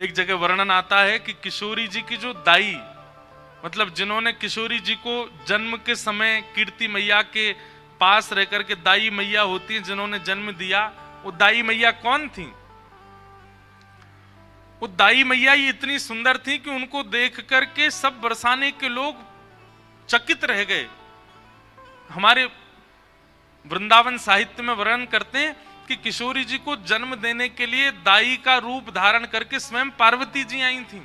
एक जगह वर्णन आता है कि किशोरी जी की जो दाई, मतलब जिन्होंने किशोरी जी को जन्म के समय कीर्ति मैया के पास रहकर के, दाई मैया होती है जिन्होंने जन्म दिया, वो दाई मैया कौन थी? वो दाई मैया ये इतनी सुंदर थी कि उनको देख करके सब बरसाने के लोग चकित रह गए। हमारे वृंदावन साहित्य में वर्णन करते हैं कि किशोरी जी को जन्म देने के लिए दाई का रूप धारण करके स्वयं पार्वती जी आई थी,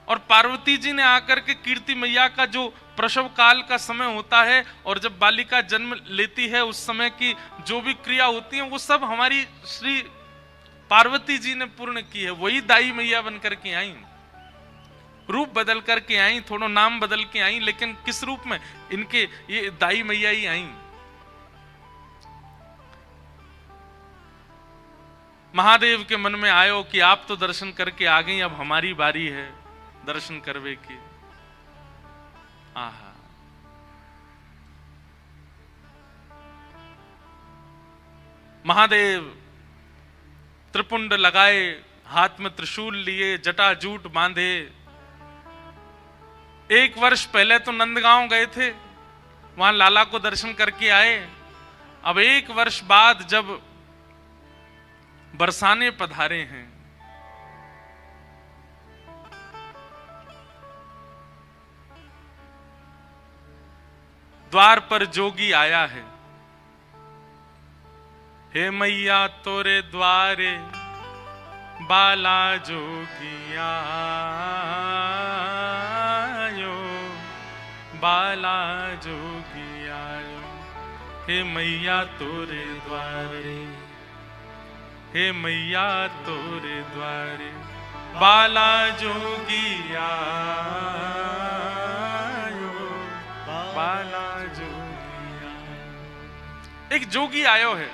और पार्वती जी ने आकर के कीर्ति मैया का जो प्रसव काल का समय होता है और जब बालिका जन्म लेती है उस समय की जो भी क्रिया होती है वो सब हमारी श्री पार्वती जी ने पूर्ण की है। वही दाई मैया बनकर के आई, रूप बदल करके आई, थोड़ा नाम बदल के आई, लेकिन किस रूप में? इनके ये दाई मैया ही आई। महादेव के मन में आयो कि आप तो दर्शन करके आ गई, अब हमारी बारी है दर्शन करवे की। आहा, महादेव त्रिपुंड लगाए, हाथ में त्रिशूल लिए, जटा जूट बांधे। 1 वर्ष पहले तो नंदगांव गए थे, वहां लाला को दर्शन करके आए। अब 1 वर्ष बाद जब बरसाने पधारे हैं, द्वार पर जोगी आया है। हे मैया तोरे द्वारे बाला जोगी आयो, बाला जोगी आयो। हे मैया तोरे द्वारे, हे मैया तोरे द्वारे बाला जोगी आयो, बाला जोगी आयो। एक जोगी आयो है,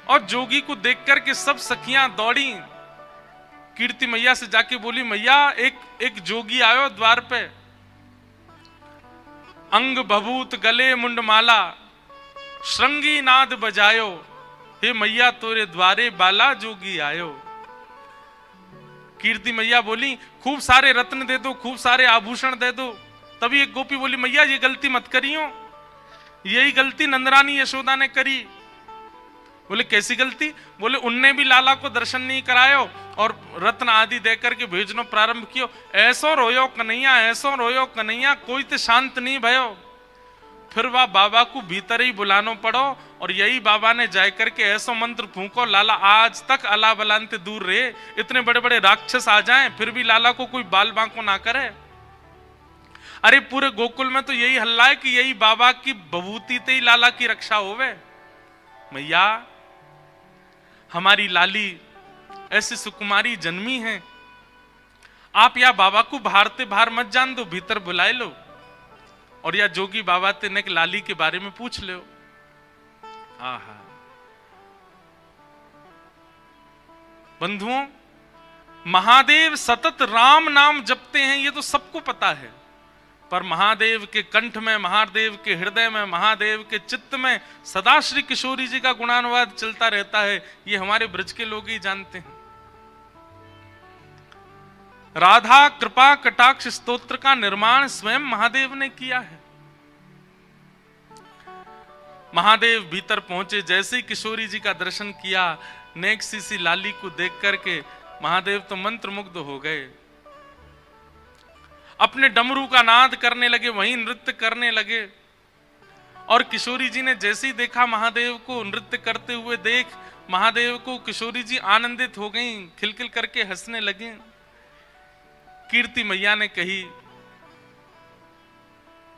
और जोगी को देख करके सब सखियां दौड़ी, कीर्ति मैया से जाके बोली, मैया एक जोगी आयो द्वार पे, अंग भभूत गले मुंडमाला, श्रृंगी नाद बजायो। हे मैया तोरे द्वारे बाला जोगी आयो। कीर्ति मैया बोली, खूब सारे रत्न दे दो, खूब सारे आभूषण दे दो। तभी एक गोपी बोली, मैया ये गलती मत करियो, यही गलती नंदरानी यशोदा ने करी। बोले कैसी गलती? बोले उनने भी लाला को दर्शन नहीं करायो और रत्न आदि देकर के भेजना प्रारंभ कियो। ऐसो रोयो कन्हैया, ऐसो रोयो कन्हैया, कोई तो शांत नहीं भयो। फिर वह बाबा को भीतर ही बुलानो पड़ो, और यही बाबा ने जाय करके ऐसो मंत्र फूंको, लाला आज तक अला बलांते दूर रहे। इतने बड़े बड़े राक्षस आ जाएं फिर भी लाला को कोई बाल बांको ना करे। अरे पूरे गोकुल में तो यही हल्ला है कि यही बाबा की बभूति ते ही लाला की रक्षा होवे। मैया हमारी लाली ऐसी सुकुमारी जन्मी है, आप या बाबा को बाहरते बाहर मत जान दो, भीतर बुलाए लो, और या जोगी बाबा ते ने लाली के बारे में पूछ लो। आहा बंधुओं, महादेव सतत राम नाम जपते हैं, ये तो सबको पता है, पर महादेव के कंठ में, महादेव के हृदय में, महादेव के चित्त में सदा श्री किशोरी जी का गुणानुवाद चलता रहता है, ये हमारे ब्रज के लोग ही जानते हैं। राधा कृपा कटाक्ष स्तोत्र का निर्माण स्वयं महादेव ने किया है। महादेव भीतर पहुंचे, जैसे ही किशोरी जी का दर्शन किया, नेक सी लाली को देख करके महादेव तो मंत्रमुग्ध हो गए। अपने डमरू का नाद करने लगे, वहीं नृत्य करने लगे। और किशोरी जी ने जैसे ही देखा महादेव को नृत्य करते हुए देख, महादेव को किशोरी जी आनंदित हो गईं, खिलखिल करके हंसने लगे। कीर्ति मैया ने कही,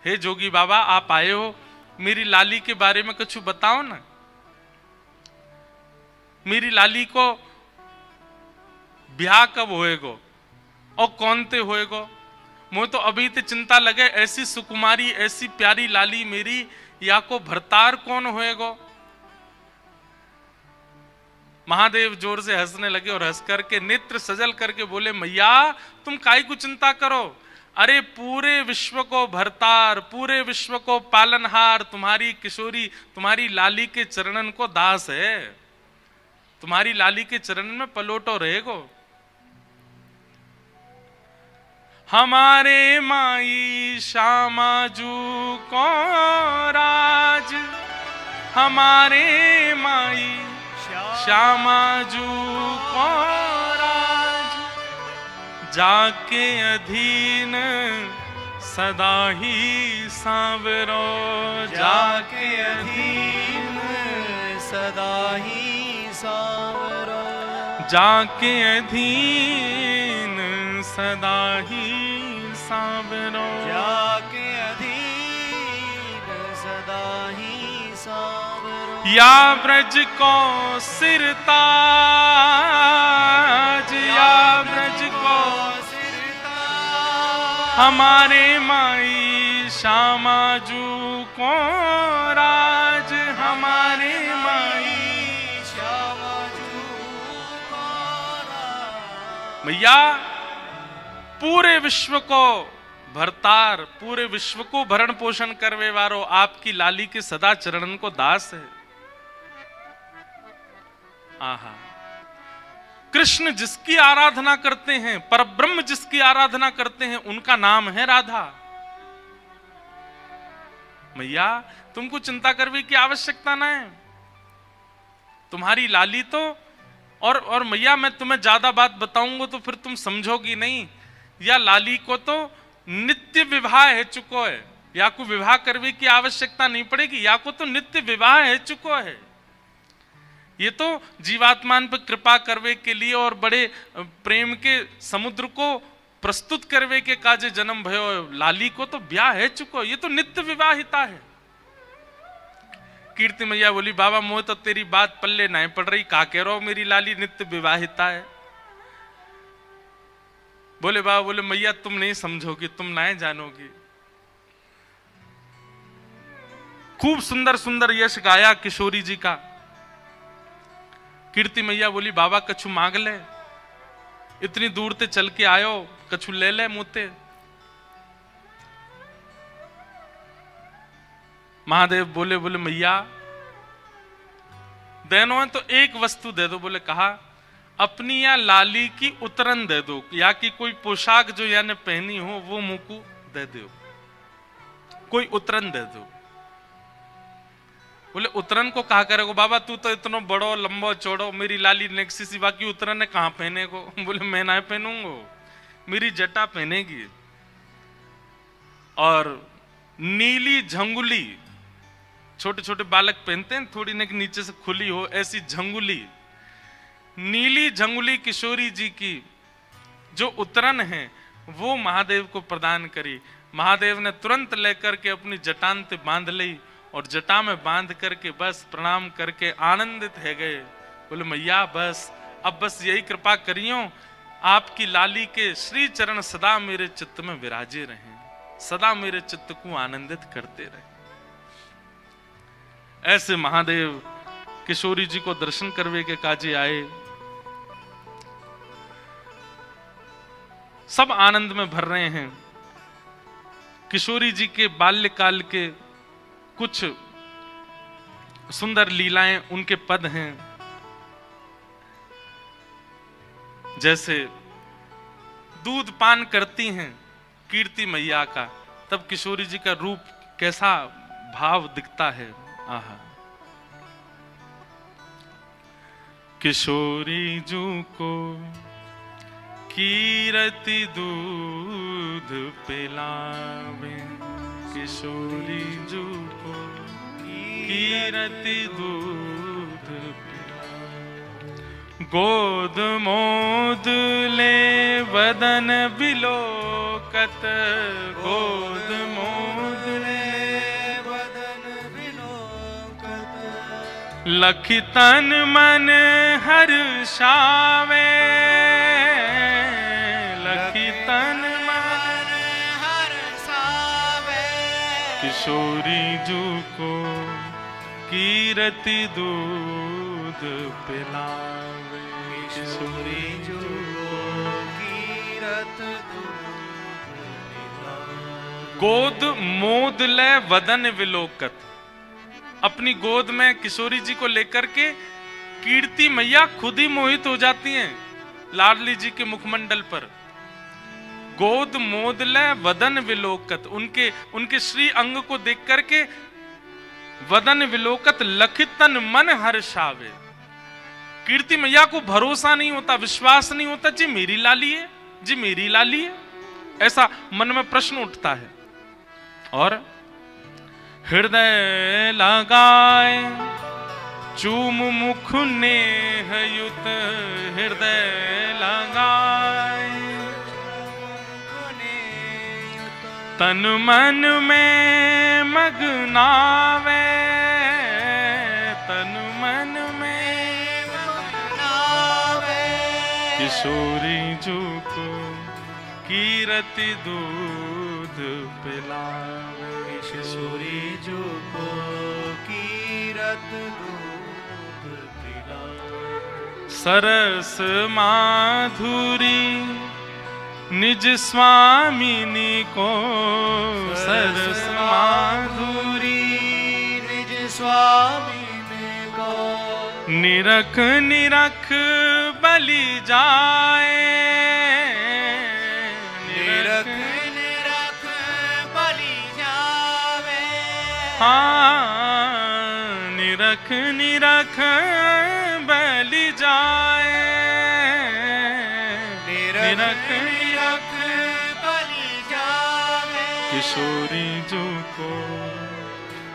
हे जोगी बाबा आप आए हो, मेरी लाली के बारे में कुछ बताओ ना। मेरी लाली को ब्याह कब होएगो और कौन ते होएगो? मुझे तो अभी तो चिंता लगे, ऐसी सुकुमारी ऐसी प्यारी लाली मेरी, या को भरतार कौन होएगो? महादेव जोर से हंसने लगे और हंस करके नेत्र सजल करके बोले, मैया तुम काहे को चिंता करो, अरे पूरे विश्व को भरतार, पूरे विश्व को पालनहार तुम्हारी किशोरी, तुम्हारी लाली के चरणन को दास है, तुम्हारी लाली के चरण में पलोटो रहेगो। हमारे माई श्यामाजू को राज, हमारे माई श्यामाजू को राज, जाके अधीन सदा ही सांवरो, जाके अधीन सदा ही सांवरो, जाके अधीन सदा ही सांवरो, जाके अधीन सदा ही सांवरो। या ब्रज को सिरताज, या ब्रज को सिरताज, हमारे माई श्यामाजू को राज, हमारे माई श्यामाजू को राज। मैया पूरे विश्व को भरतार, पूरे विश्व को भरण पोषण करवे वारो आपकी लाली के सदा चरणन को दास है। आहा, कृष्ण जिसकी आराधना करते हैं, परब्रह्म जिसकी आराधना करते हैं, उनका नाम है राधा। मैया तुमको चिंता करने की आवश्यकता ना है, तुम्हारी लाली तो और मैया मैं तुम्हें ज्यादा बात बताऊंगा तो फिर तुम समझोगी नहीं। या लाली को तो नित्य विवाह है चुको है, या को विवाह करने की आवश्यकता नहीं पड़ेगी, या को तो नित्य विवाह है चुको है। ये तो जीवात्मान पर कृपा करवे के लिए और बड़े प्रेम के समुद्र को प्रस्तुत करवे के काजे जन्म भयो। लाली को तो ब्याह है चुको, ये तो नित्य विवाहिता है। कीर्ति मैया बोली बाबा मोह तो तेरी बात पल्ले नहीं पड़ रही, का कह रहा हो मेरी लाली नित्य विवाहिता है। बोले बाबा, बोले मैया तुम नहीं समझोगी, तुम नहीं जानोगी। खूब सुंदर सुंदर यश गाया किशोरी जी का। कीर्ति मैया बोली बाबा कछु मांग ले, इतनी दूर ते चल के आयो, कछु ले ले मुते। महादेव बोले बोले मैया देनो है तो एक वस्तु दे दो। बोले कहा, अपनी या लाली की उतरन दे दो, या कि कोई पोशाक जो याने पहनी हो वो मुकु दे दो, कोई उतरन दे दो। बोले उतरन को कहा करेगो बाबा, तू तो इतना बड़ो लंबो चौड़ो, मेरी लाली नेक्सी सिवा की उतरन है कहां पहने को। बोले मैं ना पहनूंगो, मेरी जटा पहनेगी। और नीली झंगुली, छोटे छोटे बालक पहनते हैं, थोड़ी ने नीचे से खुली हो, ऐसी झंगुली, नीली झंगुली किशोरी जी की जो उतरन है वो महादेव को प्रदान करी। महादेव ने तुरंत लेकर के अपनी जटांत बांध ली और जटा में बांध करके बस प्रणाम करके आनंदित है गए। बोले मैया बस अब बस यही कृपा करियो, आपकी लाली के श्री चरण सदा मेरे चित्त में विराजे रहें, सदा मेरे चित्त को आनंदित करते रहे। ऐसे महादेव किशोरी जी को दर्शन करवे के काजे आए। सब आनंद में भर रहे हैं। किशोरी जी के बाल्यकाल के कुछ सुंदर लीलाएं, उनके पद हैं। जैसे दूध पान करती हैं कीर्ति मैया का, तब किशोरी जी का रूप कैसा भाव दिखता है। आहा, किशोरी जू को कीरति दूध पिलावे, किशोरी जू को कीरति दूध पिलावे। गोद मोद ले वदन बिलोकत, गोद मोद ले वदन बिलोकत, लखि तन मन हर्षावे, लखि तन मन हर्षावे। किशोरी जू को कीरति दूध पिलावे, किशोरी जू को कीरत दूध पिलावे। गोद मोद ले वदन विलोकत, अपनी गोद में किशोरी जी को लेकर के कीर्ति मैया खुद ही मोहित हो जाती हैं लाडली जी के मुखमंडल पर। गोद मोदले वदन विलोकत, उनके श्री अंग को देख करके वदन विलोकत लखित तन मन हर्षावे। कीर्ति मैया को भरोसा नहीं होता, विश्वास नहीं होता, जी मेरी लाली है, जी मेरी लाली है, ऐसा मन में प्रश्न उठता है। और हृदय लगाए चूम मुख नेह युत, हृदय लगाए तन मन में मगनावे, तन मन में मगनावे। किशोरी जू को कीरति दूध पिलावे, किशोरी जो को कीरत दूध पिलावे। सरस माधुरी निज स्वामिनी को, सरस माधुरी निज स्वामिनी को। निरख निरख बलि जाए, निरख निरख बलि जावे। हाँ निरख निरख बलि जाए, निरख निरख बलि जावे। किशोरी जो को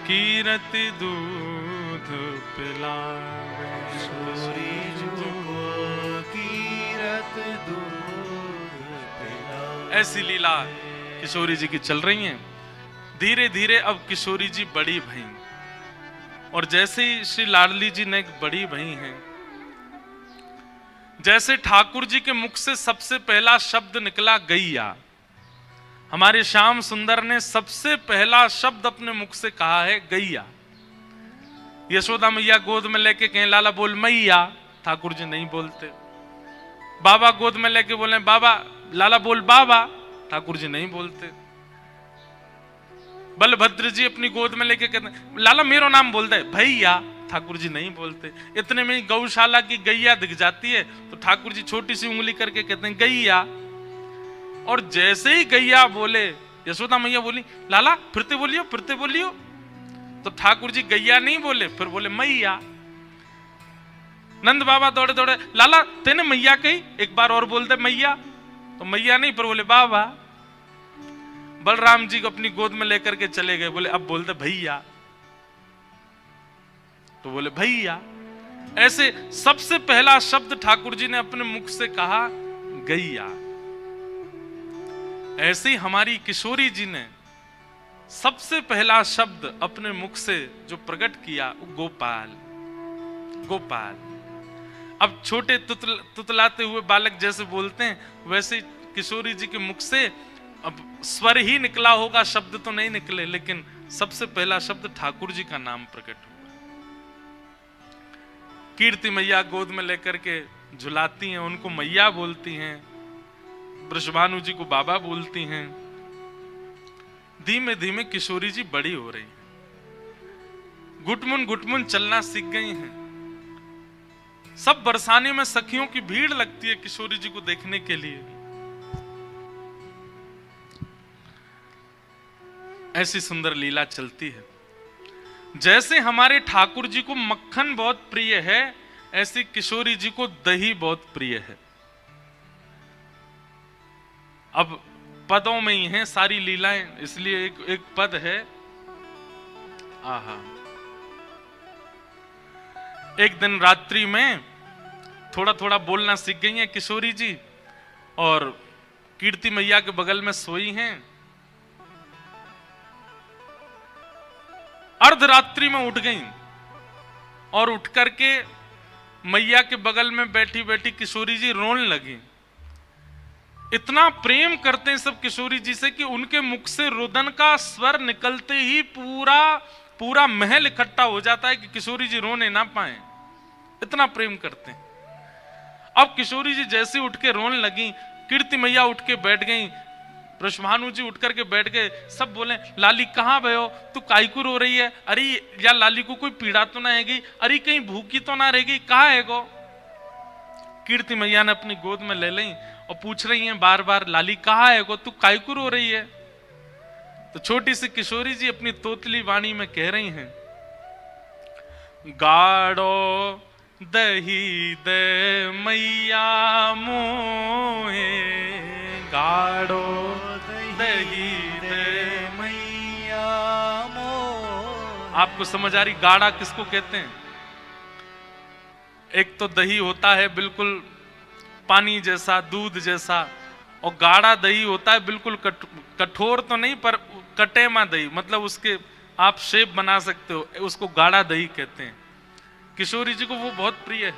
कीरति दूध पिलावे, किशोरी जो को कीरत दूध पिलावे। ऐसी लीला किशोरी जी की चल रही है। धीरे धीरे अब किशोरी जी बड़ी भई, और जैसे ही श्री लाडली जी ने एक बड़ी भई हैं, जैसे ठाकुर जी के मुख से सबसे पहला शब्द निकला गैया, हमारे श्याम सुंदर ने सबसे पहला शब्द अपने मुख से कहा है गैया। यशोदा मैया गोद में लेके कहें लाला बोल मैया, ठाकुर जी नहीं बोलते। बाबा गोद में लेके बोले बाबा, लाला बोल बाबा, ठाकुर जी नहीं बोलते। बलभद्र जी अपनी गोद में लेके कहते हैं लाला मेरा नाम बोल दे भैया, ठाकुर जी नहीं बोलते। इतने में गौशाला की गैया दिख जाती है तो ठाकुर जी छोटी सी उंगली करके कहते हैं गैया। और जैसे ही गैया बोले, यशोदा मैया बोली लाला फिरते बोलियो, फिरते बोलियो, तो ठाकुर जी गैया नहीं बोले, फिर बोले मैया। नंद बाबा दौड़े दौड़े लाला तेने मैया कही, एक बार और बोल दे मैया, तो मैया नहीं फिर बोले बाबा। बलराम जी को अपनी गोद में लेकर के चले गए, बोले अब बोल दे भैया, तो बोले भैया। ऐसे सबसे पहला शब्द ठाकुर जी ने अपने मुख से कहा गैया। ऐसे ही हमारी किशोरी जी ने सबसे पहला शब्द अपने मुख से जो प्रकट किया वो गोपाल, गोपाल। अब छोटे तुतलाते हुए बालक जैसे बोलते हैं, वैसे किशोरी जी के मुख से अब स्वर ही निकला होगा, शब्द तो नहीं निकले, लेकिन सबसे पहला शब्द ठाकुर जी का नाम प्रकट हुआ। कीर्ति मैया गोद में लेकर के झुलाती हैं, उनको मैया बोलती हैं, वृषभानु जी को बाबा बोलती हैं। धीमे धीमे किशोरी जी बड़ी हो रही हैं, घुटमुन चलना सीख गई हैं। सब बरसाने में सखियों की भीड़ लगती है किशोरी जी को देखने के लिए। ऐसी सुंदर लीला चलती है। जैसे हमारे ठाकुर जी को मक्खन बहुत प्रिय है, ऐसी किशोरी जी को दही बहुत प्रिय है। अब पदों में ही हैं सारी लीलाएं, इसलिए एक पद है। आहा, एक दिन रात्रि में थोड़ा थोड़ा बोलना सीख गई हैं किशोरी जी, और कीर्ति मैया के बगल में सोई हैं। अर्धरात्रि में उठ गई और उठ करके मैया के बगल में बैठी बैठी किशोरी जी रोने लगी। इतना प्रेम करते हैं सब किशोरी जी से कि उनके मुख से रुदन का स्वर निकलते ही पूरा महल इकट्ठा हो जाता है कि किशोरी जी रोने ना पाए, इतना प्रेम करते हैं। अब किशोरी जी जैसे उठ के रोने लगी, कीर्ति मैया उठ के बैठ गई, वृषभानु जी उठ करके बैठ गए। सब बोले लाली कहाँ भयो, तू काई को रो रही है? अरे या लाली को कोई पीड़ा तो ना हैगी? अरे कहीं भूखी तो ना रहेगी? कहाँ है गो? कीर्ति मैया ने अपनी गोद में ले ली और पूछ रही हैं बार बार, लाली कहाँ है गो, तू कायकुर हो रही है? तो छोटी सी किशोरी जी अपनी तोतली वाणी में कह रही हैं, गाड़ो दही दे मैया मोहे, गाड़ो दही दे मैया मोहे। आपको समझ आ रही गाढ़ा किसको कहते हैं? एक तो दही होता है बिल्कुल पानी जैसा, दूध जैसा, और गाढ़ा दही होता है बिल्कुल कठोर तो नहीं पर कटेमा दही, मतलब उसके आप शेप बना सकते हो, उसको गाढ़ा दही कहते हैं। किशोरी जी को वो बहुत प्रिय है।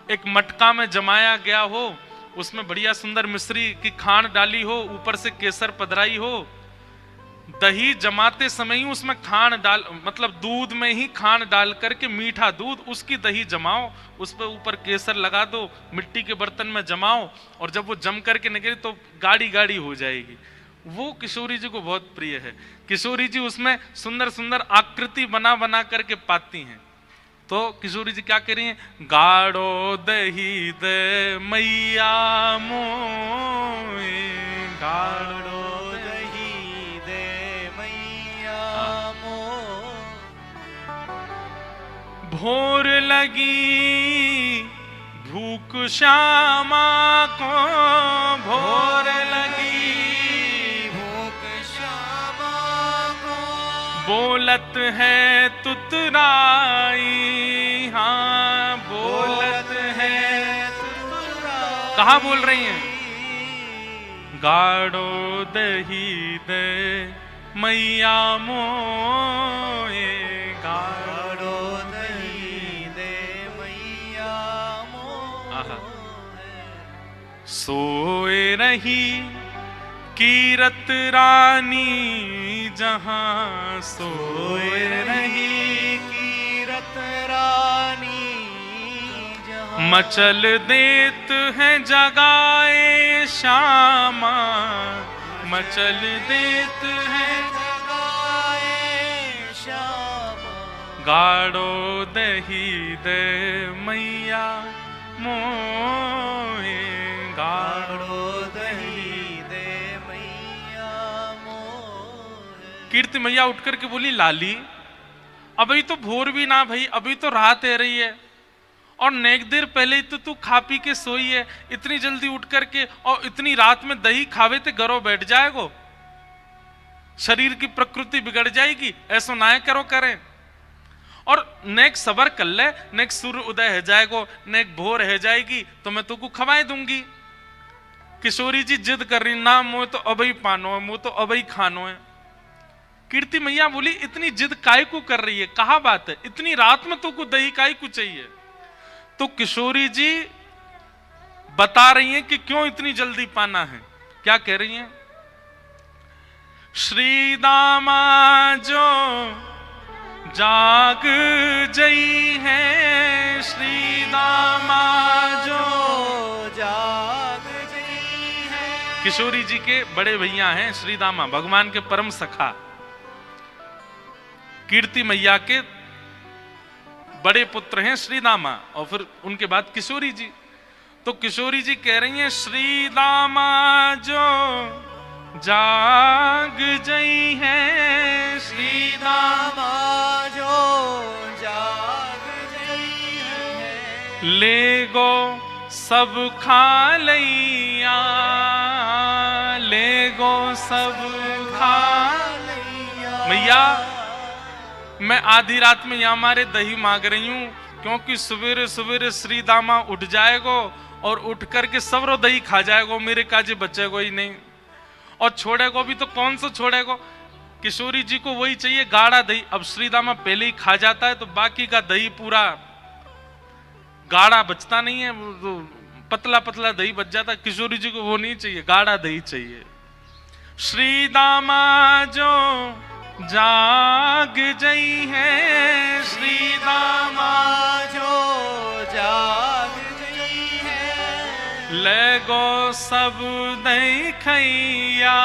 एक मटका में जमाया गया हो, उसमें बढ़िया सुंदर मिश्री की खांड डाली हो, ऊपर से केसर पधराई हो, दही जमाते समय ही उसमें खांड डाल, मतलब दूध में ही खांड डाल करके मीठा दूध, उसकी दही जमाओ, उस पर ऊपर केसर लगा दो, मिट्टी के बर्तन में जमाओ, और जब वो जम करके निकले तो गाढ़ी गाढ़ी हो जाएगी। वो किशोरी जी को बहुत प्रिय है। किशोरी जी उसमें सुंदर सुंदर आकृति बना बना करके पाती हैं। तो किशोरी जी क्या कह रही हैं? गाढ़ो दही दे मैया मोए, गाढ़ो दही दे मैया मोहे। भोर लगी भूख श्यामा को, भोर लगी भूख श्यामा को, बोलत है तुतराई, हाँ बोलत है। कहाँ बोल रही हैं? गाढ़ो दही दे मैया मोए, गाढ़ो दही दे मैया मोहे। सोए रही कीरत रानी जहां, सोए रही कीरत रानी जहां, मचल देत है जगाए श्यामा, मचल देत है जगाए श्यामा। गाढ़ो दही दे मैया मोहे, गाढ़ो दही दे मैया मोहे। कीर्ति मैया उठ करके बोली, लाली अभी तो भोर भी ना भाई, अभी तो रात है रही है, और नेक देर पहले ही तो तू खा पी के सोई है, इतनी जल्दी उठ करके और इतनी रात में दही खावे ते घरों बैठ जाएगो, शरीर की प्रकृति बिगड़ जाएगी, ऐसा ना करो करें। और नेक सबर कर ले, नेक सूर्य उदय है जाएगो, नेक भोर है जाएगी तो मैं तुमको खवाए दूंगी। किशोरी जी जिद कर रही, ना मुझे तो अभी पानो है, मुझे तो अभी खानो है। कीर्ति मैया बोली, इतनी जिद काय को कर रही है, कहा बात है, इतनी रात में तुमको दही काय को चाहिए? तो किशोरी जी बता रही हैं कि क्यों इतनी जल्दी पाना है। क्या कह रही हैं? श्री दामा जो जाग जई है, श्री दामा जो जाग जई है। किशोरी जी के बड़े भैया हैं श्री दामा, भगवान के परम सखा, कीर्ति मैया के बड़े पुत्र हैं श्री दामा, और फिर उनके बाद किशोरी जी। तो किशोरी जी कह रही हैं, श्री दामा जो जाग जई है, श्री दामा जो जाग जई है। ले गो सब खा लैया, ले गो सब खा लैया। मैया मैं आधी रात में यहाँ हमारे दही मांग रही हूँ, क्योंकि सवेरे सवेरे श्री दामा उठ जाएगो और उठ करके सबरो दही खा जाएगो, मेरे काजे बचेगो ही नहीं, और छोड़ेगो भी तो कौन सा छोड़ेगो। किशोरी जी को वही चाहिए गाढ़ा दही। अब श्री दामा पहले ही खा जाता है तो बाकी का दही पूरा गाढ़ा बचता नहीं है, वो पतला पतला दही बच जाता है। किशोरी जी को वो नहीं चाहिए, गाढ़ा दही चाहिए। श्री दामा जो जाग जई है, श्री दामा जो जाग जई है। ले गो सब दही खैया,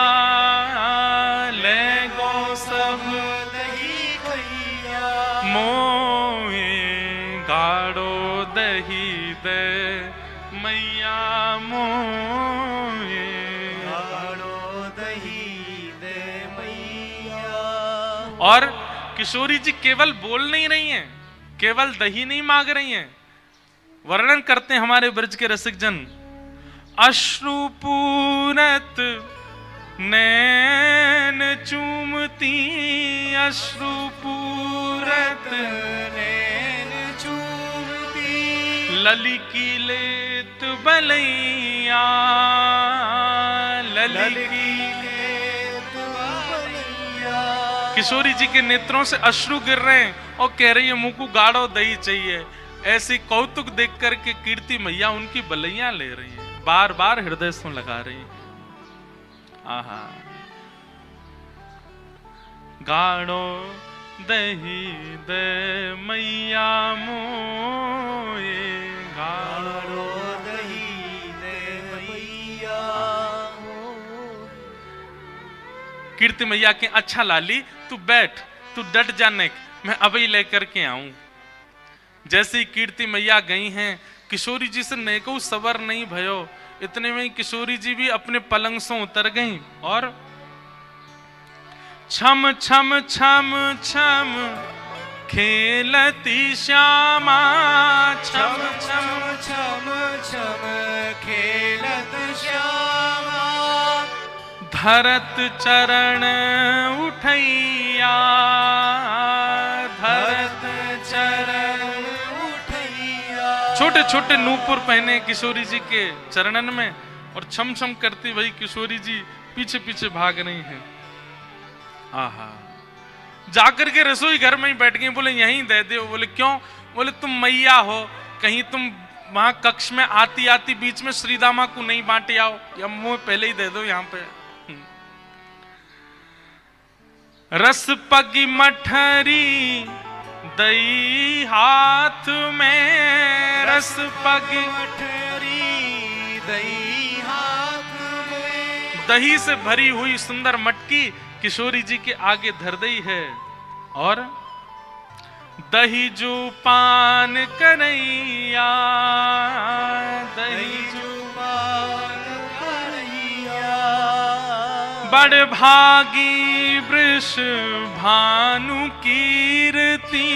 ले गो सब दही खैया। मोए गाढ़ो दही दे और किशोरी जी केवल बोल नहीं रही हैं, केवल दही नहीं मांग रही हैं, वर्णन करते हैं हमारे ब्रज के रसिक जन। अश्रुपूरत नैन चूमती, अश्रुपूरत नैन चूमती, ललिकी लेत बलैया, ललिकी लेत बलैया। किशोरी जी के नेत्रों से अश्रु गिर रहे हैं और कह रही है मुंह को गाढ़ो दही चाहिए। ऐसी कौतुक देख करके कीर्ति मैया उनकी बलैया ले रही है, बार बार हृदय से लगा रही है। आहा, गाढ़ो दही दे मैया मोए, गाढ़ो दही दे मैया। कीर्ति मैया के अच्छा लाली तू बैठ, तू डट जाने, मैं अभी लेकर के आऊं। जैसे ही कीर्ति मैया गई हैं, किशोरी जी से नेको सबर नहीं भयो, इतने में किशोरी जी भी अपने पलंग से उतर गईं और छम छम छम छम खेलती श्यामा, छम छम छम छम खेलत श्यामा। धरत चरण उठैया, धरत चरण उठैया। छोटे छोटे नूपुर पहने किशोरी जी के चरणन में और छम छम करती वही किशोरी जी पीछे पीछे भाग रही हैं। आहा, जाकर के रसोई घर में ही बैठ गई, बोले यहीं दे दो। बोले क्यों? बोले तुम मैया हो, कहीं तुम वहां कक्ष में आती आती बीच में श्रीदामा को नहीं बांटे आओ, या मुंह पहले ही दे दो यहाँ पे। रस पगी मठरी दही हाथ में, रस पगी मठरी दही हाथ में। दही से भरी हुई सुंदर मटकी किशोरी जी के आगे धर दी है और दही जो पान करैया, दही जो पान करैया। बड़ भागी वृष भानु कीर्ति,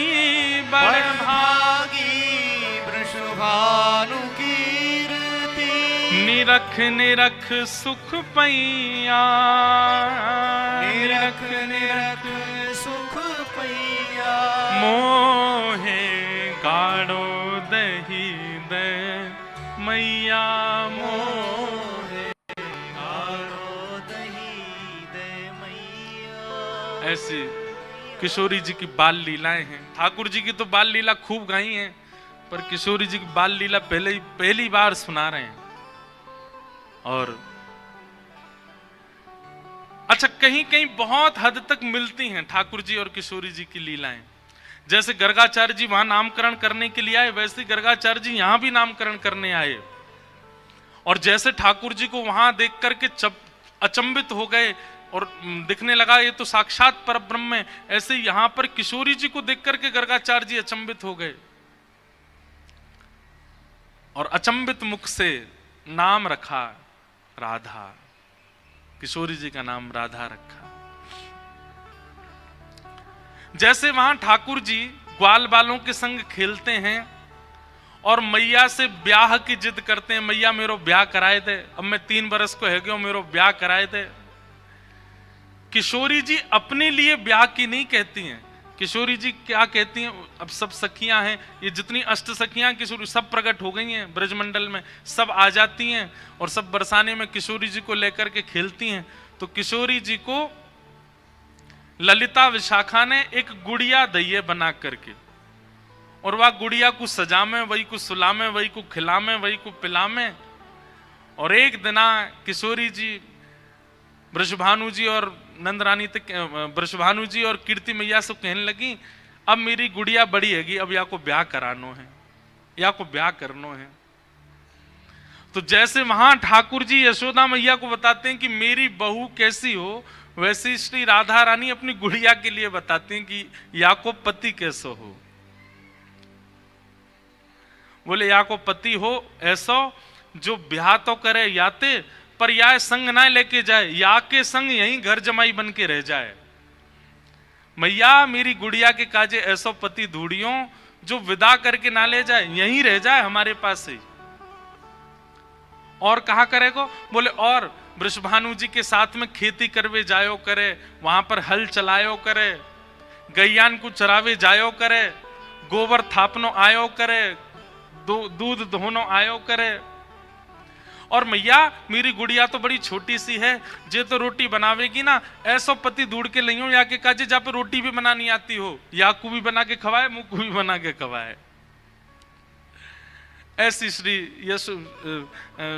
बड़ भागी वृषभानु कीर्ति। निरख निरख सुख पैया, निरख निरख सुख पैया। मोहे गाढ़ो दही दे मैया, मोहे गाढ़ो दही दे मैया। ऐसी किशोरी जी की बाल लीलाएं हैं। ठाकुर जी की तो बाल लीला खूब गाई हैं, पर किशोरी जी की बाल लीला पहली बार सुना रहे हैं। और अच्छा, कहीं कहीं बहुत हद तक मिलती हैं ठाकुर जी और किशोरी जी की लीलाएं। जैसे गर्गाचार्य जी वहां नामकरण करने के लिए आए, वैसे गर्गाचार्य जी यहां भी नामकरण करने आए। और जैसे ठाकुर जी को वहां देख करके अचंभित हो गए और दिखने लगा ये तो साक्षात परब्रह्म है, ऐसे यहां पर किशोरी जी को देख करके गर्गाचार्य जी अचंभित हो गए और अचंभित मुख से नाम रखा राधा। किशोरी जी का नाम राधा रखा। जैसे वहां ठाकुर जी ग्वाल बालों के संग खेलते हैं और मैया से ब्याह की जिद करते हैं, मैया मेरो ब्याह कराए दे, अब मैं 3 बरस को है गयो, मेरो ब्याह कराए दे। किशोरी जी अपने लिए ब्याह की नहीं कहती हैं। किशोरी जी क्या कहती हैं? अब सब सखियां हैं, ये जितनी अष्ट सखियां किशोरी सब प्रकट हो गई हैं ब्रजमंडल में, सब आ जाती हैं और सब बरसाने में किशोरी जी को लेकर के खेलती हैं। तो किशोरी जी को ललिता विशाखा ने एक गुड़िया दइये बना करके, और वह गुड़िया को सजामे, वही को सुलामे, वही को खिलामे, वही को पिलामे। और एक दिना किशोरी जी वृषभानु जी और नंदरानी तक, वृषभानु जी और कीर्ति मैया से कहने लगी, अब मेरी गुड़िया बड़ी हैगी, अब या को ब्याह करानो है, या को ब्याह करनो है। तो जैसे वहां ठाकुर जी यशोदा मैया को बताते हैं कि मेरी बहू कैसी हो, वैसे श्री राधा रानी अपनी गुड़िया के लिए बताते हैं कि या को पति कैसो हो। बोले या को पति हो ऐसा जो ब्याह तो करे याते, पर या संग ना लेके जाए, या के संग यहीं घर जमाई बन के रह जाए। मैया मेरी गुड़िया के काजे ऐसो पति ढूंढियो जो विदा करके ना ले जाए, यहीं रह जाए हमारे पास से। और कहा करेगो? बोले और वृषभानु जी के साथ में खेती करवे जायो करे, वहां पर हल चलायो करे, गैयान को चरावे जायो करे, गोबर थापनो आयो करे, दूध धोनो आयो करे। और मैया मेरी गुड़िया तो बड़ी छोटी सी है, जे तो रोटी बनावेगी ना, ऐसो पति ढूंढ के लइयो या के काजे जा पे रोटी भी बनानी आती हो, या को भी बना के खवाए, मुंह को भी बना के खवाए। ऐसी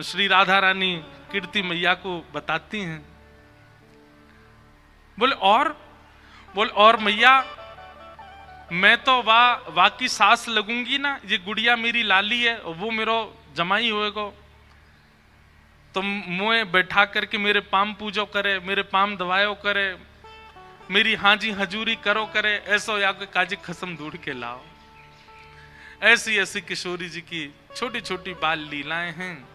श्री राधा रानी कीर्ति मैया को बताती हैं। बोले और मैया मैं तो वाह की सास लगूंगी ना, ये गुड़िया मेरी लाली है और वो मेरो जमाई होएगो, तो मुझे बैठा करके मेरे पाम पूजो करे, मेरे पाम दवायो करे, मेरी हाजी हजूरी करो करे, ऐसो या के काजी खसम ढूंढ के लाओ। ऐसी ऐसी किशोरी जी की छोटी छोटी बाल लीलाएं हैं,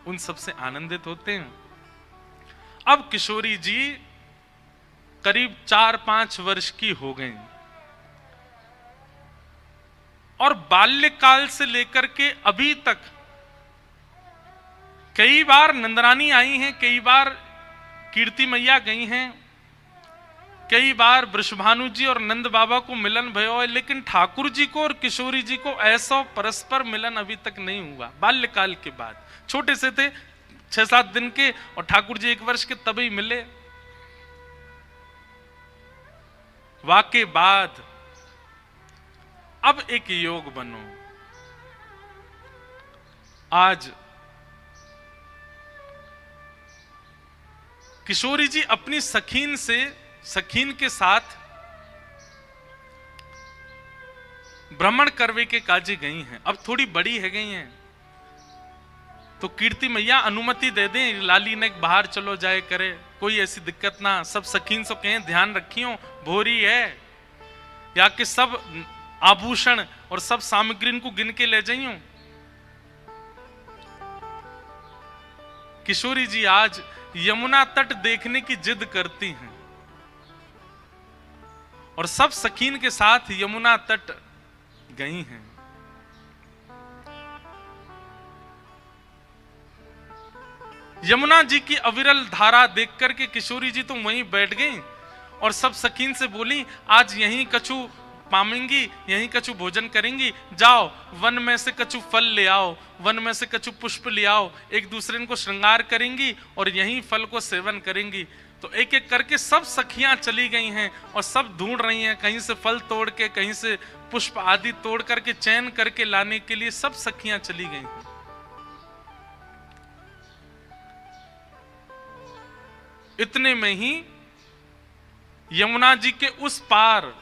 उन सबसे आनंदित होते हैं। अब किशोरी जी करीब 4-5 वर्ष की हो गई और बाल्यकाल से लेकर के अभी तक कई बार नंदरानी आई हैं, कई बार कीर्ति मैया गई हैं, कई बार वृषभानु जी और नंद बाबा को मिलन भयो है, लेकिन ठाकुर जी को और किशोरी जी को ऐसा परस्पर मिलन अभी तक नहीं हुआ। बाल्यकाल के बाद छोटे से थे 6-7 दिन के और ठाकुर जी 1 वर्ष के, तभी मिले। वाके बाद अब एक योग बनो। आज किशोरी जी अपनी सखीन के साथ भ्रमण करवे के काजे गई हैं। अब थोड़ी बड़ी है गई हैं तो कीर्ति मैया अनुमति दे दें, लाली ने बाहर चलो जाए करे, कोई ऐसी दिक्कत ना। सब सखीन से कहें ध्यान रखियो, भोरी है, या कि सब आभूषण और सब सामग्री को गिन के ले जाइयो। किशोरी जी आज यमुना तट देखने की जिद करती हैं और सब सखीन के साथ यमुना तट गई हैं। यमुना जी की अविरल धारा देख करके किशोरी जी तो वहीं बैठ गई और सब सखीन से बोली, आज यहीं कछु पामेंगी, यहीं कछु भोजन करेंगी, जाओ वन में से कछु फल ले आओ, वन में से कछु पुष्प ले आओ, एक दूसरे को श्रृंगार करेंगी और यहीं फल को सेवन करेंगी। तो एक एक करके सब सखियां चली गई हैं और सब ढूंढ रही हैं, कहीं से फल तोड़ के, कहीं से पुष्प आदि तोड़ करके चयन करके लाने के लिए सब सखियां चली गई हैं। इतने में ही यमुना जी के उस पार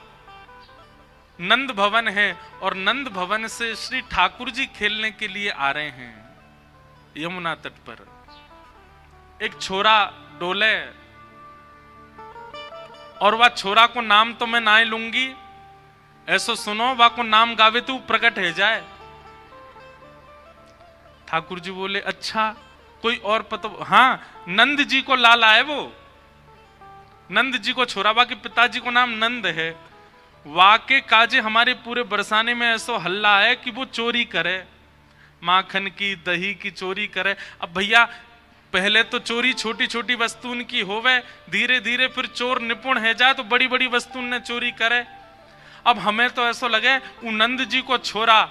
नंद भवन है और नंद भवन से श्री ठाकुर जी खेलने के लिए आ रहे हैं। यमुना तट पर एक छोरा डोले और वह छोरा को नाम तो मैं ना ही लूंगी, ऐसो सुनो वह को नाम गावे तो प्रकट है जाए। ठाकुर जी बोले अच्छा कोई और पता? हाँ, नंद जी को लाला है, वो नंद जी को छोरा, बा के पिताजी को नाम नंद है। वाके काजे हमारे पूरे बरसाने में ऐसा हल्ला है कि वो चोरी करे, माखन की दही की चोरी करे। अब भैया पहले तो चोरी छोटी छोटी वस्तुन की होवे, धीरे धीरे फिर चोर निपुण है जाए तो बड़ी बड़ी वस्तुन ने चोरी करे। अब हमें तो ऐसा लगे वो नंद जी को छोरा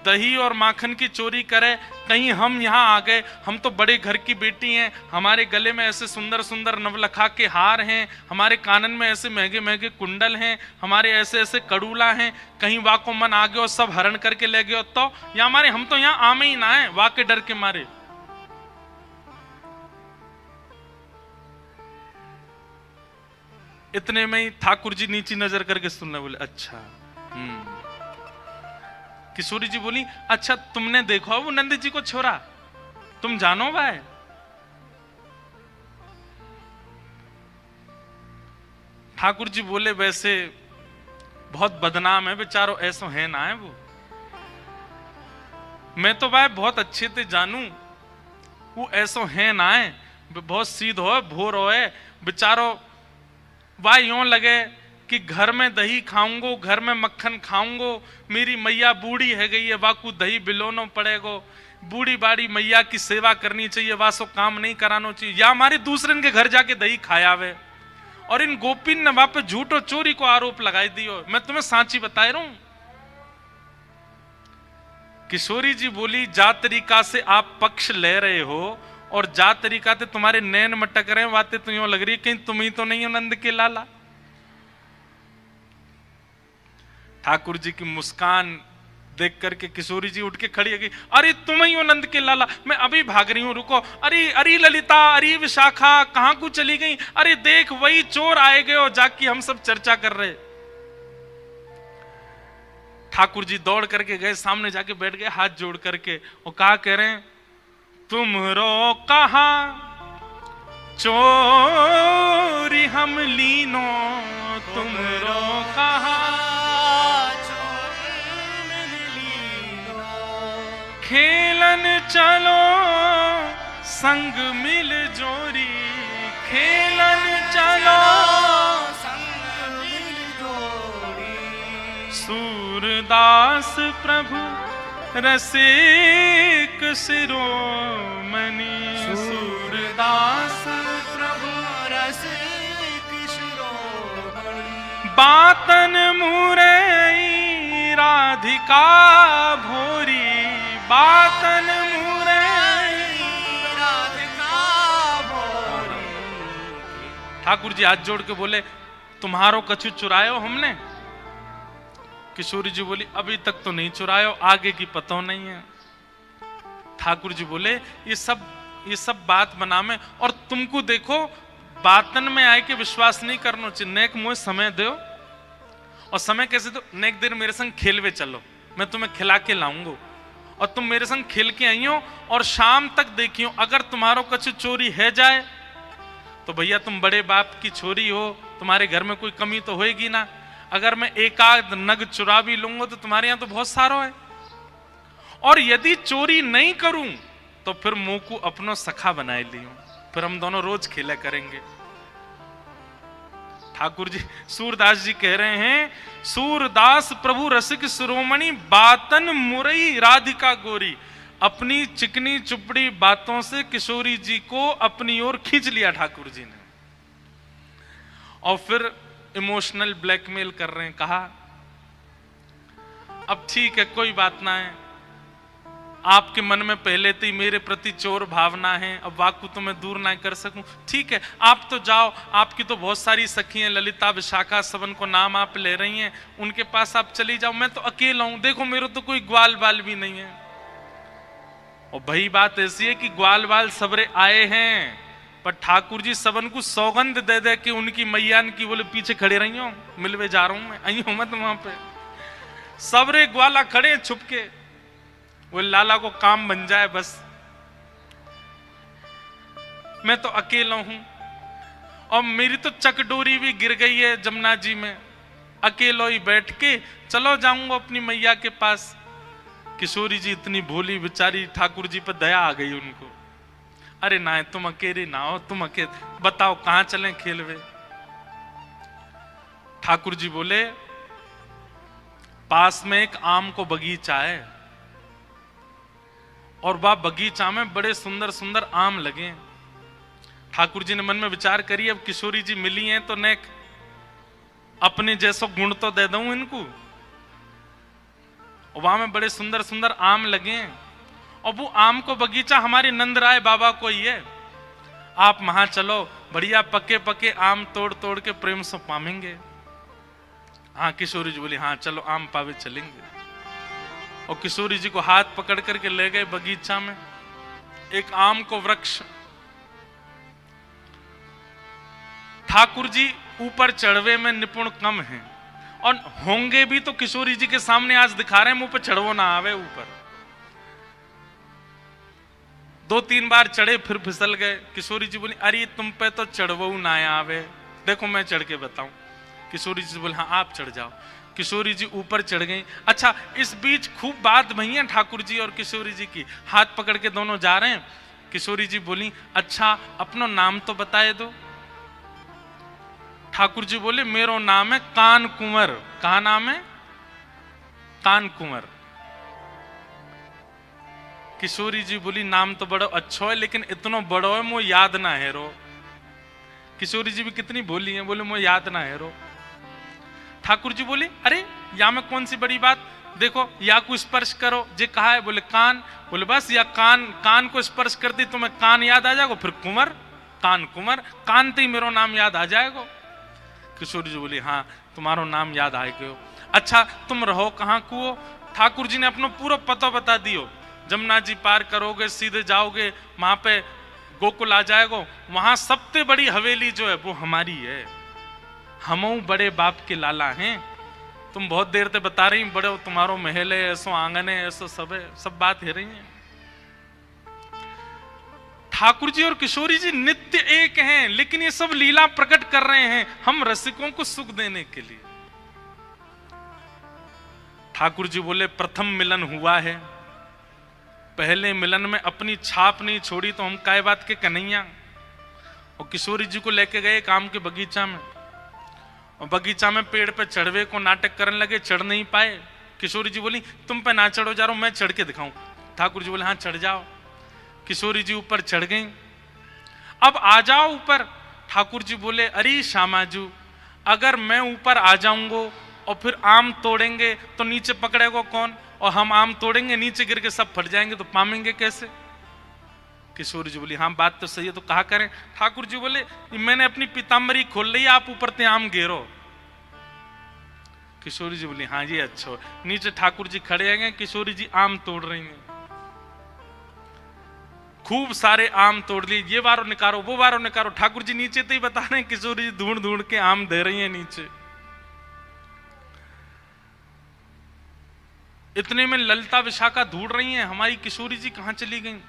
दही और माखन की चोरी करे, कहीं हम यहाँ आ गए, हम तो बड़े घर की बेटी हैं, हमारे गले में ऐसे सुंदर सुंदर नवलखा के हार हैं, हमारे कानन में ऐसे महंगे महंगे कुंडल हैं, हमारे ऐसे ऐसे कड़ूला हैं, कहीं वाह को मन आ गया और सब हरण करके ले गए तो या हमारे, हम तो यहाँ आमे ही ना है वाह के डर के मारे। इतने में ही ठाकुर जी नीची नजर करके सुनने बोले अच्छा। किशोरी जी बोली अच्छा तुमने देखो वो नंद जी को छोरा, तुम जानो भाई? ठाकुर जी बोले वैसे बहुत बदनाम है बेचारो, ऐसो है ना है वो, मैं तो भाई बहुत अच्छे से जानू वो ऐसो है ना है, बहुत सीध हो भोर हो बेचारो। वाह यूं लगे कि घर में दही खाऊंगो, घर में मक्खन खाऊंगो, मेरी मैया बूढ़ी है गई है, वाकू दही बिलोनो पड़ेगो, बूढ़ी बाड़ी मैया की सेवा करनी चाहिए, वासो काम नहीं करानो चाहिए, या हमारे दूसरे के घर जाके दही खायावे। और इन गोपीन ने वहां पे झूठ और चोरी को आरोप लगाई दियो। मैं तुम्हें सांची बता रहा हूं। किशोरी जी बोली, जा तरीका से आप पक्ष ले रहे हो और जा तरीका से तुम्हारे नैन मटक रहे हैं, बातें तो यूं लग रही है कहीं तुम ही तो नहीं हो नंद के लाला। ठाकुर जी की मुस्कान देख करके किशोरी जी उठ के खड़ी है कि अरे तुम ही हो नंद के लाला, मैं अभी भाग रही हूं, रुको। अरे अरे ललिता, अरे विशाखा, कहां को चली गई? अरे देख वही चोर आए गए हो, जाके हम सब चर्चा कर रहे। ठाकुर जी दौड़ करके गए, सामने जाके बैठ गए हाथ जोड़ करके, और कहा कह रहे हैं, तुम रो कहा चोरी हम लीनो, तुम रो कहा खेलन चलो संग मिल जोरी, खेलन चलो संग मिल जोड़ी। सूरदास प्रभु रसिक शिरोमणि, सूरदास प्रभु रसिक शिरोमणि। बातन मुरई राधिका भोरी, बातन मुरई राधिका भोरी। ठाकुर जी हाथ जोड़ के बोले, तुम्हारो कछु चुरायो हमने? किशोरी जी बोली, अभी तक तो नहीं चुरायो, आगे की पता नहीं है। ठाकुर जी बोले, ये सब बात बना में, और तुमको देखो बातन में आए के विश्वास नहीं करना चाहिए। नेक मुझे समय दो, और समय कैसे दो? नेक देर मेरे संग खेलवे चलो, मैं तुम्हें खिला के लाऊंगा, और तुम मेरे संग खेल के आई हो, और शाम तक देखियो, अगर तुम्हारो कछु चोरी है जाए तो भैया तुम बड़े बाप की छोरी हो, तुम्हारे घर में कोई कमी तो होएगी ना। अगर मैं एकाध नग चुरा भी लूंगा तो तुम्हारे यहां तो बहुत सारो है, और यदि चोरी नहीं करूं तो फिर मुंह को अपनो सखा बनाए लियो, फिर हम दोनों रोज खेला करेंगे। ठाकुर जी, सूरदास जी कह रहे हैं, सूरदास प्रभु रसिक शिरोमणि, बातन मुरई राधिका गोरी। अपनी चिकनी चुपड़ी बातों से किशोरी जी को अपनी ओर खींच लिया ठाकुर जी ने, और फिर इमोशनल ब्लैकमेल कर रहे हैं। कहा, अब ठीक है, कोई बात ना है, आपके मन में पहले से ही मेरे प्रति चोर भावना है, अब वाकु तो मैं दूर ना कर सकूं। ठीक है, आप तो जाओ, आपकी तो बहुत सारी सखी हैं, ललिता विशाखा सबन को नाम आप ले रही हैं, उनके पास आप चली जाओ, मैं तो अकेला हूं, देखो मेरे तो कोई ग्वाल बाल भी नहीं है। और भाई बात ऐसी है कि ग्वाल बाल सबरे आए हैं, पर ठाकुर जी सबन को सौगंध दे दे कि उनकी मैया की बोले पीछे खड़े रही हो, मिलवे जा रहा हूं मैं, आई हूं मत वहां पे। सबरे ग्वाला खड़े छुप के, वो लाला को काम बन जाए बस, मैं तो अकेला हूं, और मेरी तो चकडोरी भी गिर गई है जमुना जी में, अकेलो ही बैठ के चलो जाऊंगा अपनी मैया के पास। किशोरी जी इतनी भोली बेचारी, ठाकुर जी पर दया आ गई उनको। अरे ना, तुम अकेले ना हो, तुम अकेले बताओ कहां चलें खेलवे। ठाकुर जी बोले, पास में एक आम को बगीचा है, और वह बगीचा में बड़े सुंदर सुंदर आम लगे। ठाकुर जी ने मन में विचार करी, अब किशोरी जी मिली हैं तो नेक अपने जैसो गुण तो दे दूं इनको। और वहां में बड़े सुंदर सुंदर आम लगे हैं, और वो आम को बगीचा हमारे नंदराय बाबा को ही है। आप वहां चलो, बढ़िया पके पके आम तोड़ तोड़ के प्रेम से पामेंगे। हाँ, किशोरी जी बोली, हाँ चलो आम पावे चलेंगे। और किशोरी जी को हाथ पकड़ करके ले गए बगीचा में, एक आम को वृक्ष। ठाकुर जी ऊपर चढ़वे में निपुण कम हैं, और होंगे भी तो किशोरी जी के सामने आज दिखा रहे हैं, मुंह पे चढ़वो ना आवे ऊपर। 2-3 बार चढ़े, फिर फिसल गए। किशोरी जी बोली, अरे तुम पे तो चढ़वो ना आवे, देखो मैं चढ़ के बताऊं। किशोरी जी बोले, हाँ आप चढ़ जाओ। किशोरी जी ऊपर चढ़ गई। अच्छा, इस बीच खूब बात भई है ठाकुर जी और किशोरी जी की, हाथ पकड़ के दोनों जा रहे हैं। किशोरी जी बोली, अच्छा अपनो नाम तो बताए दो। ठाकुर जी बोले मेरो नाम है कान कुंवर। कहा नाम है? कान कुंवर। किशोरी जी बोली नाम तो बड़ा अच्छा है लेकिन इतना बड़ो है मुझे याद ना है रो। किशोरी जी भी कितनी बोली है, बोले मुझे याद ना है रो। ठाकुर जी बोले अरे या में कौन सी बड़ी बात, देखो या को स्पर्श करो। जे कहा है? बोले कान। बोले बस या कान को स्पर्श कर दी तुम्हें कान याद आ जाएगा, फिर कुंवर, कान कुंवर, कान ते ही मेरो नाम याद आ जाएगा। किशोरी जी बोली हाँ तुम्हारो नाम याद आएगा। अच्छा तुम रहो कहाँ को? ठाकुर जी ने अपना पूरा पता बता दियो। जमुना जी पार करोगे सीधे जाओगे, वहां पे गोकुल आ जाएगा। वहां सबसे बड़ी हवेली जो है वो हमारी है। हम बड़े बाप के लाला हैं। तुम बहुत देर से बता रही बड़े तुम्हारो महल है, ऐसो आंगन है, ऐसो सब है, सब बात है रही है। ठाकुर जी और किशोरी जी नित्य एक हैं, लेकिन ये सब लीला प्रकट कर रहे हैं हम रसिकों को सुख देने के लिए। ठाकुर जी बोले प्रथम मिलन हुआ है, पहले मिलन में अपनी छाप नहीं छोड़ी तो हम काय बात के कन्हैया। और किशोरी जी को लेके गए काम के बगीचा में, और बगीचा में पेड़ पे चढ़वे को नाटक करने लगे, चढ़ नहीं पाए। किशोरी जी बोली तुम पे ना चढ़ो जा रहा हूं, मैं चढ़ के दिखाऊं। ठाकुर जी बोले हाँ चढ़ जाओ। किशोरी जी ऊपर चढ़ गई। अब आ जाओ ऊपर। ठाकुर जी बोले अरे श्यामाजू अगर मैं ऊपर आ जाऊंगा और फिर आम तोड़ेंगे तो नीचे पकड़ेगा कौन, और हम आम तोड़ेंगे नीचे गिर के सब फट जाएंगे तो पामेंगे कैसे? किशोरी जी बोली हाँ बात तो सही है, तो कहा करें? ठाकुर जी बोले मैंने अपनी पीताम्बरी खोल ली, आप ऊपर ते आम घेरो। किशोरी जी बोली हाँ ये अच्छा। नीचे ठाकुर जी खड़े हैं, किशोरी जी आम तोड़ रही हैं। खूब सारे आम तोड़ लिए, ये बारो निकारो वो बारो निकारो। ठाकुर जी नीचे तो ही बता रहे हैं, किशोरी जी ढूंढ ढूंढ के आम दे रही हैं नीचे। इतने में ललिता विशाखा ढूंढ रही हैं हमारी किशोरी जी कहां चली गई।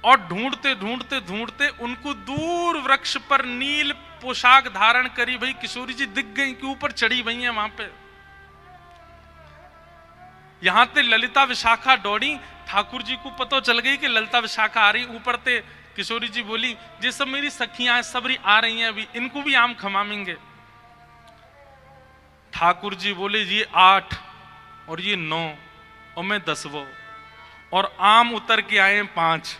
और ढूंढते ढूंढते ढूंढते उनको दूर वृक्ष पर नील पोशाक धारण करी भाई किशोरी जी दिख गई कि ऊपर चढ़ी हुई हैं वहां पे। यहां ते ललिता विशाखा दौड़ी, ठाकुर जी को पता चल गई कि ललिता विशाखा आ रही ऊपर ते। किशोरी जी बोली ये सब मेरी सखियां सबरी आ रही हैं, अभी इनको भी आम खमामेंगे। ठाकुर जी बोले ये 8 और ये 9 और मैं 10वां, और आम उतर के आए 5।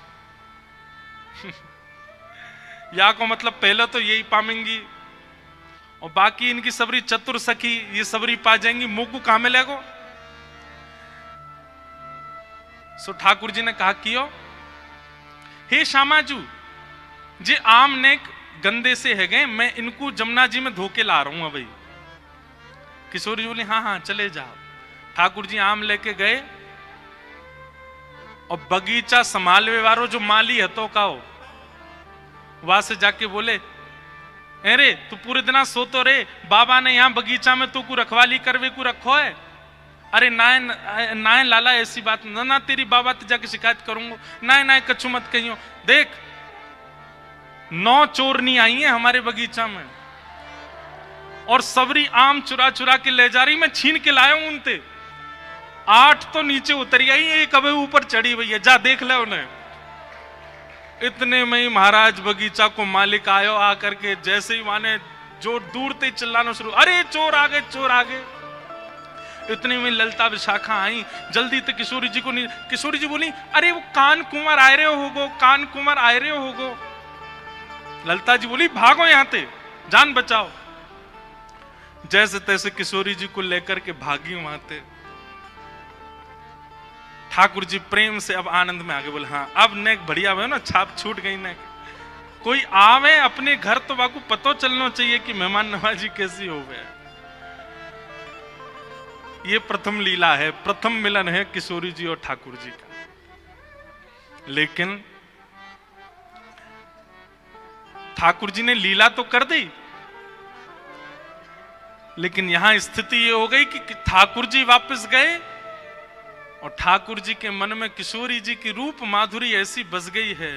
या को मतलब पहले तो यही पामेंगी और बाकी इनकी सबरी चतुर सखी ये सबरी पा जाएंगी, मुंह को कहां मिलेगो? सो ठाकुर जी ने कहा कियो हे श्यामाजू जे आम ने गंदे से है गए, मैं इनको जमुना जी में धोके ला रहा हूं भाई। किशोरी जी बोली हाँ हाँ चले जाओ। ठाकुर जी आम लेके गए और बगीचा संभालवे वालो जो माली है तो का वहां से जाके बोले अरे तू पूरे दिन सोतो रे, बाबा ने यहाँ बगीचा में तू को रखवाली करवे को रखो है। अरे नाय लाला ऐसी बात ना, ना तेरी बाबा ते जाके शिकायत करूंगा। नाय कछु मत कहियो, देख 9 चोरनी आई है हमारे बगीचा में और सबरी आम चुरा चुरा के ले जा रही, मैं छीन के लाया हूं उनते। 8 तो नीचे उतरी आई, एक अबे ऊपर चढ़ी हुई है, जा देख ले उन्हें। इतने में ही महाराज बगीचा को मालिक आयो, आकर के जैसे ही माने जो दूर ते चिल्लाना शुरू, अरे चोर आ गए चोर आ गए। इतने में ललिता विशाखा आई, जल्दी तो किशोरी जी को नहीं। किशोरी जी बोली अरे वो कान कुंवर आए रहे होगो, कान कुंवर आए रहे होगो। ललिता जी बोली भागो यहां ते, जान बचाओ। जैसे तैसे किशोरी जी को लेकर के भागी वहां ते। ठाकुर जी प्रेम से अब आनंद में आगे बोले हाँ अब नेक बढ़िया हुए ना, छाप छूट गई नेक। कोई आवे अपने घर तो बाकू पतो चलना चाहिए कि मेहमान नवाजी कैसी हो गए। ये प्रथम लीला है, प्रथम मिलन है किशोरी जी और ठाकुर जी का। लेकिन ठाकुर जी ने लीला तो कर दी, लेकिन यहां स्थिति ये हो गई कि ठाकुर जी वापस गए और ठाकुर जी के मन में किशोरी जी की रूप माधुरी ऐसी बस गई है।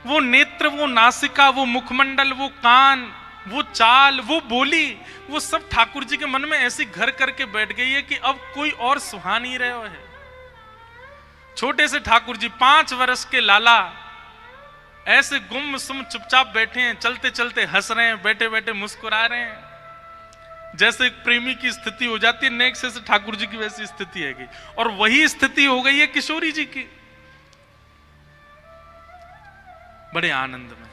वो नेत्र, वो नासिका, वो मुखमंडल, वो कान, वो चाल, वो बोली, वो सब ठाकुर जी के मन में ऐसी घर करके बैठ गई है कि अब कोई और सुहा नहीं रहे है। छोटे से ठाकुर जी 5 वर्ष के लाला ऐसे गुम सुम चुपचाप बैठे हैं, चलते चलते हंस रहे हैं, बैठे बैठे मुस्कुरा रहे हैं। जैसे एक प्रेमी की स्थिति हो जाती है नेक से ठाकुर जी की वैसी स्थिति है। और वही स्थिति हो गई है किशोरी जी की, बड़े आनंद में।